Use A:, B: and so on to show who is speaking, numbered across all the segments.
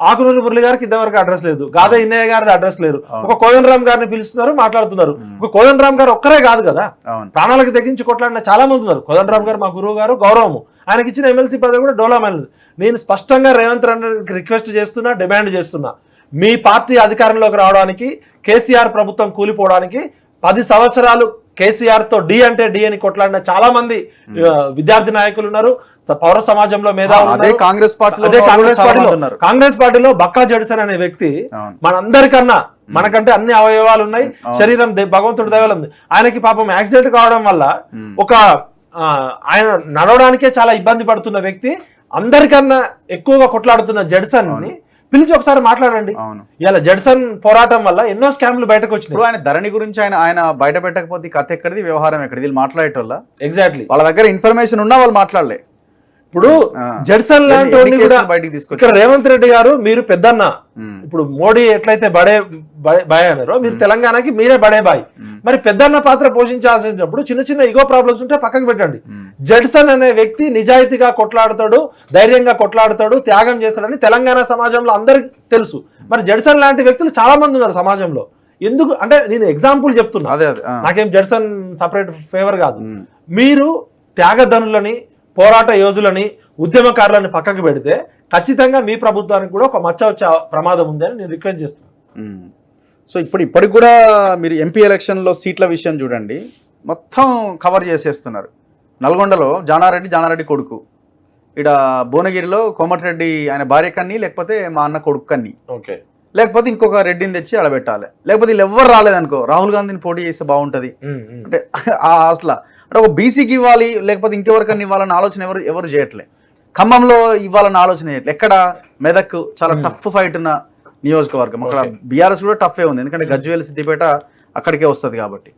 A: ఆకునూరి మురళి గారికి ఇంతవరకు అడ్రస్ లేదు, గాదా ఇన్నయ్య గారిది అడ్రస్ లేదు. ఒక కోదండరామ్ గారిని పిలుస్తున్నారు, మాట్లాడుతున్నారు. ఒక కోదండరామ్ గారు ఒక్కరే కాదు కదా, ప్రాణాలకు తెగించి కొట్లాడిన చాలా మంది ఉన్నారు. కోదండరామ్ గారు మా గురువు గారు, గౌరవము. ఆయనకి ఇచ్చిన ఎమ్మెల్సీ పదవి కూడా డోలామైనది. నేను స్పష్టంగా రేవంత్ రెడ్డికి రిక్వెస్ట్ చేస్తున్నా, డిమాండ్ చేస్తున్నా, మీ పార్టీ అధికారంలోకి రావడానికి, కేసీఆర్ ప్రభుత్వం కూలిపోవడానికి 10 సంవత్సరాలు కేసీఆర్ తో డి అంటే డి అని కొట్లాడిన చాలా మంది విద్యార్థి నాయకులు ఉన్నారు, పౌర సమాజంలో మేధావులు. కాంగ్రెస్ పార్టీలో బక్కా జడ్సన్ అనే వ్యక్తి మనందరికన్నా, మనకంటే అన్ని అవయవాలు ఉన్నాయి, శరీరం భగవంతుడి దయవల్ల ఉంది. ఆయనకి పాపం యాక్సిడెంట్ కావడం వల్ల ఆయన నడవడానికే చాలా ఇబ్బంది పడుతున్న వ్యక్తి, అందరికన్నా ఎక్కువగా కొట్లాడుతున్న జడ్సన్ ని పిలిచి ఒకసారి మాట్లాడండి. ఇలా జడ్సన్ పోరాటం వల్ల ఎన్నో స్కామ్లు బయటకు వచ్చినాయి.
B: ఆయన ధరణి గురించి ఆయన బయట పెట్టకపోతే కథ ఎక్కడిది, వ్యవహారం ఎక్కడిది, వీళ్ళు మాట్లాడేటోళ్ళ
A: ఎగ్జాక్ట్లీ
B: వాళ్ళ దగ్గర ఇన్ఫర్మేషన్ ఉన్నా వాళ్ళు మాట్లాడలే.
A: ఇప్పుడు జడ్సన్ లాంటి ఇక్కడ రేవంత్ రెడ్డి గారు, మీరు పెద్దన్న, ఇప్పుడు మోడీ ఎట్లయితే బడే బాయ్ అన్నారో, మీరు తెలంగాణకి మీరే బడే బాయ్. మరి పెద్దన్న పాత్ర పోషించాల్సినప్పుడు చిన్న చిన్న ఇగో ప్రాబ్లమ్స్ ఉంటే పక్కకు పెట్టండి. జడ్సన్ అనే వ్యక్తి నిజాయితీగా కొట్లాడతాడు, ధైర్యంగా కొట్లాడతాడు, త్యాగం చేస్తాడని తెలంగాణ సమాజంలో అందరికి తెలుసు. మరి జడ్సన్ లాంటి వ్యక్తులు చాలా మంది ఉన్నారు సమాజంలో. ఎందుకు అంటే నేను ఎగ్జాంపుల్ చెప్తున్నా, నాకేం జడ్సన్ సపరేట్ ఫేవర్ కాదు. మీరు త్యాగధనులని, పోరాట యోధులని, ఉద్యమకారులని పక్కకు పెడితే ఖచ్చితంగా మీ ప్రభుత్వానికి కూడా ఒక మచ్చ వచ్చే ప్రమాదం ఉందని నేను రిక్వెస్ట్ చేస్తున్నాను.
B: సో ఇప్పటికి కూడా మీరు ఎంపీ ఎలక్షన్లో సీట్ల విషయం చూడండి, మొత్తం కవర్ చేసేస్తున్నారు. నల్గొండలో జానారెడ్డి కొడుకు, ఇక్కడ భువనగిరిలో కోమటిరెడ్డి ఆయన భార్య కన్ని, లేకపోతే మా అన్న కొడుకు కన్ని,
A: ఓకే,
B: లేకపోతే ఇంకొక రెడ్డిని తెచ్చి ఆడబెట్టాలి, లేకపోతే వీళ్ళు ఎవరు రాలేదనుకో రాహుల్ గాంధీని పోటీ చేస్తే బాగుంటుంది అంటే అసలు అంటే ఒక బీసీకి ఇవ్వాలి లేకపోతే ఇంకెవరికన్నా ఇవ్వాలన్న ఆలోచన ఎవరు చేయట్లే. ఖమ్మంలో ఇవ్వాలన్న ఆలోచన చేయట్లే. ఎక్కడ మెదక్ చాలా టఫ్ ఫైట్ ఉన్న నియోజకవర్గం, అక్కడ బీఆర్ఎస్ కూడా టఫే ఉంది, ఎందుకంటే గజ్వేల్ సిద్దిపేట అక్కడికే వస్తుంది కాబట్టి.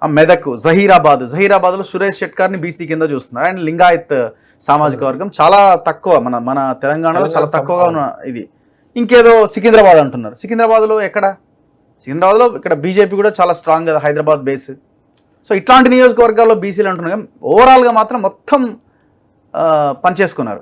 B: ఆ మెదక్, జహీరాబాద్లో సురేష్ షెట్కర్ని బీసీ కింద చూస్తున్నారు. అండ్ లింగాయత్ సామాజిక వర్గం చాలా తక్కువ, మన తెలంగాణలో చాలా తక్కువగా ఉన్న ఇది. ఇంకేదో సికింద్రాబాద్ అంటున్నారు. సికింద్రాబాద్లో సికింద్రాబాద్లో ఇక్కడ బీజేపీ కూడా చాలా స్ట్రాంగ్ కదా, హైదరాబాద్ బేస్. సో ఇట్లాంటి నియోజకవర్గాల్లో బీసీలు అంటున్నారు, ఓవరాల్గా మాత్రం మొత్తం పనిచేసుకున్నారు.